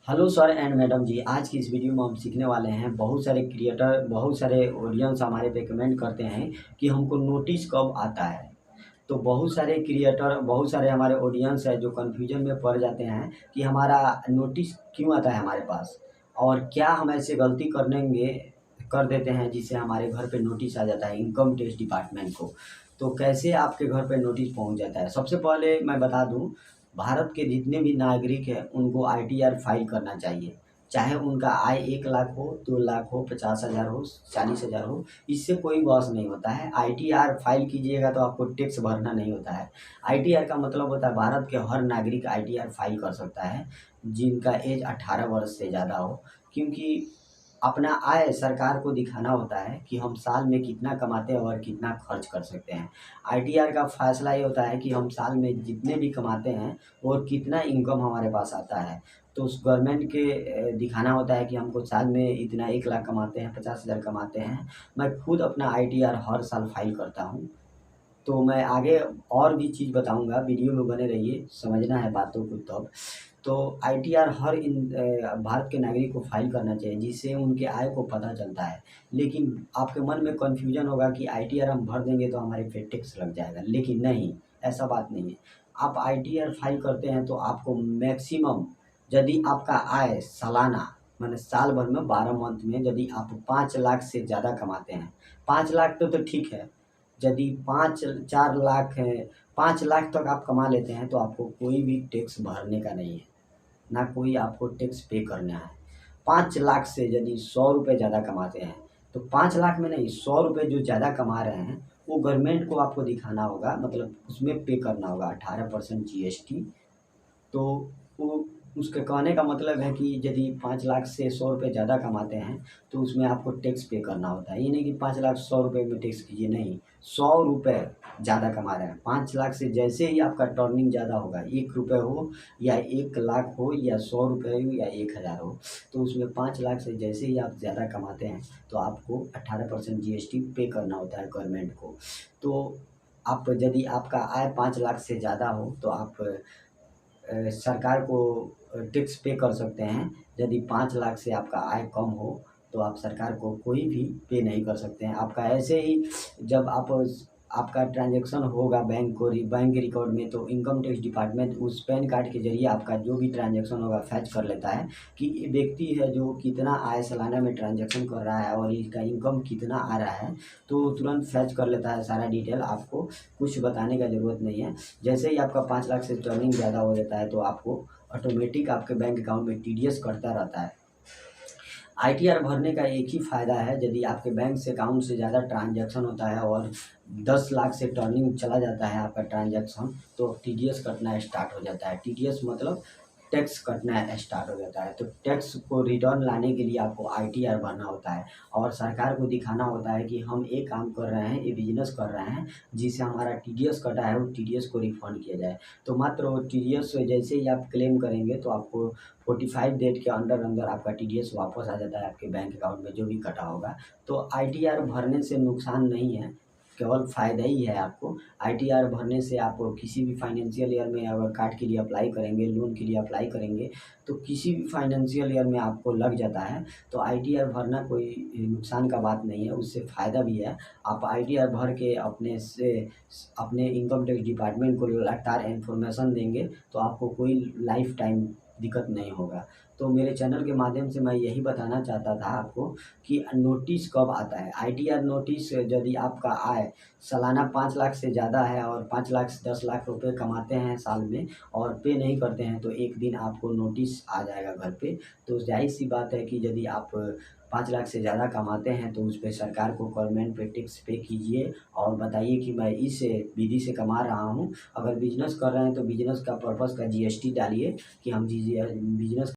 Hello sir and madam जी, आज की इस वीडियो में हम सीखने वाले हैं। बहुत सारे क्रिएटर, बहुत सारे ऑडियंस हमारे पे कमेंट करते हैं कि हमको नोटिस कब आता है। तो बहुत सारे क्रिएटर, बहुत सारे हमारे ऑडियंस है जो कन्फ्यूजन में पड़ जाते हैं कि हमारा नोटिस क्यों आता है हमारे पास, और क्या हम ऐसे गलती करेंगे कर देते हैं जिससे हमारे घर पे नोटिस आ जाता है इनकम टैक्स डिपार्टमेंट को। तो कैसे आपके घर पे नोटिस पहुंच जाता है? सबसे पहले मैं बता दूं, भारत के जितने भी नागरिक हैं उनको आईटीआर फाइल करना चाहिए। चाहे उनका आय 1 लाख हो, 2 लाख हो, 50,000 हो, 40,000 हो, इससे कोई बहस नहीं होता है। आईटीआर फाइल कीजिएगा तो आपको टैक्स भरना नहीं होता है। आईटीआर का मतलब होता है भारत के हर नागरिक आईटीआर फाइल कर सकता है जिनका एज 18 वर्ष से ज़्यादा हो, क्योंकि अपना आय सरकार को दिखाना होता है कि हम साल में कितना कमाते हैं और कितना खर्च कर सकते हैं। आईटीआर का फैसला ये होता है कि हम साल में जितने भी कमाते हैं और कितना इनकम हमारे पास आता है। तो उस गवर्नमेंट के दिखाना होता है कि हमको साल में इतना 1 लाख कमाते हैं, 50,000 कमाते हैं। मैं खुद अपना आईटीआर हर साल फाइल करता हूँ। तो मैं आगे और भी चीज़ बताऊँगा, वीडियो में बने रहिए, समझना है बातों को तब। तो आईटीआर हर भारत के नागरिक को फाइल करना चाहिए जिससे उनके आय को पता चलता है। लेकिन आपके मन में कन्फ्यूजन होगा कि आईटीआर हम भर देंगे तो हमारे पे टैक्स लग जाएगा, लेकिन नहीं, ऐसा बात नहीं है। आप आईटीआर फाइल करते हैं तो आपको मैक्सिमम, यदि आपका आय सालाना माने साल भर में 12 मंथ में यदि आप 5 लाख से ज़्यादा कमाते हैं, 5 लाख तो ठीक है। यदि 4 लाख है, 5 लाख तक आप कमा लेते हैं तो आपको कोई भी टैक्स भरने का नहीं है, ना कोई आपको टैक्स पे करना है। 5 लाख से यदि 100 रुपये ज़्यादा कमाते हैं तो 5 लाख में नहीं, 100 रुपये जो ज़्यादा कमा रहे हैं वो गवर्नमेंट को आपको दिखाना होगा, मतलब उसमें पे करना होगा 18% जीएसटी। तो वो, उसके कहने का मतलब है कि यदि 5 लाख से 100 रुपये ज़्यादा कमाते हैं तो उसमें आपको टैक्स पे करना होता है। ये नहीं कि 5 लाख 100 रुपये में टैक्स कीजिए, नहीं, 100 रुपये ज़्यादा कमा रहे हैं। 5 लाख से जैसे ही आपका टर्निंग ज़्यादा होगा, 1 रुपये हो या 1 लाख हो या 100 रुपये हो या 1,000 हो, तो उसमें 5 लाख से जैसे ही आप ज़्यादा कमाते हैं तो आपको 18% जीएसटी पे करना होता है गवर्नमेंट को। तो आप, यदि आपका आय 5 लाख से ज़्यादा हो तो आप सरकार को टैक्स पे कर सकते हैं। यदि 5 लाख से आपका आय कम हो तो आप सरकार को कोई भी पे नहीं कर सकते हैं। आपका ऐसे ही जब आपका ट्रांजैक्शन होगा बैंक रिकॉर्ड में, तो इनकम टैक्स डिपार्टमेंट उस पैन कार्ड के ज़रिए आपका जो भी ट्रांजैक्शन होगा फैच कर लेता है कि ये व्यक्ति है जो कितना आय सालाना में ट्रांजैक्शन कर रहा है और इसका इनकम कितना आ रहा है। तो तुरंत फैच कर लेता है सारा डिटेल, आपको कुछ बताने का ज़रूरत नहीं है। जैसे ही आपका 5 लाख से टर्निंग ज़्यादा हो जाता है तो आपको ऑटोमेटिक आपके बैंक अकाउंट में टीडीएस कटता रहता है। आईटीआर भरने का एक ही फ़ायदा है, यदि आपके बैंक से अकाउंट से ज़्यादा ट्रांजैक्शन होता है और 10 लाख से टर्निंग चला जाता है आपका ट्रांजैक्शन, तो टीडीएस कटना स्टार्ट हो जाता है। टीडीएस मतलब टैक्स कटना स्टार्ट हो जाता है। तो टैक्स को रिटर्न लाने के लिए आपको आईटीआर भरना होता है और सरकार को दिखाना होता है कि हम एक काम कर रहे हैं, ये बिजनेस कर रहे हैं जिससे हमारा टीडीएस कटा है, वो टीडीएस को रिफंड किया जाए। तो मात्र वो टीडीएस जैसे ही आप क्लेम करेंगे तो आपको 45 डेट के अंदर अंदर आपका टीडीएस वापस आ जाता है आपके बैंक अकाउंट में जो भी कटा होगा। तो आईटीआर भरने से नुकसान नहीं है, केवल फ़ायदा ही है आपको। आईटीआर भरने से आप किसी भी फाइनेंशियल ईयर में अगर कार्ड के लिए अप्लाई करेंगे, लोन के लिए अप्लाई करेंगे, तो किसी भी फाइनेंशियल ईयर में आपको लग जाता है। तो आईटीआर भरना कोई नुकसान का बात नहीं है, उससे फ़ायदा भी है। आप आईटीआर भर के अपने इनकम टैक्स डिपार्टमेंट को लगातार इन्फॉर्मेशन देंगे तो आपको कोई लाइफ टाइम दिक्कत नहीं होगा। तो मेरे चैनल के माध्यम से मैं यही बताना चाहता था आपको कि नोटिस कब आता है। आईटीआर नोटिस, यदि आपका आय सालाना 5 लाख से ज़्यादा है और 5 लाख से 10 लाख रुपए कमाते हैं साल में और पे नहीं करते हैं तो एक दिन आपको नोटिस आ जाएगा घर पे। तो ज़ाहिर-सी बात है कि यदि आप 5 लाख से ज़्यादा कमाते हैं तो उस पे सरकार को, गवर्नमेंट पे टैक्स पे कीजिए और बताइए कि मैं इस विधि से कमा रहा हूँ। अगर बिज़नेस कर रहे हैं तो बिज़नेस का पर्पज़ का जीएसटी डालिए कि हम बिज़नेस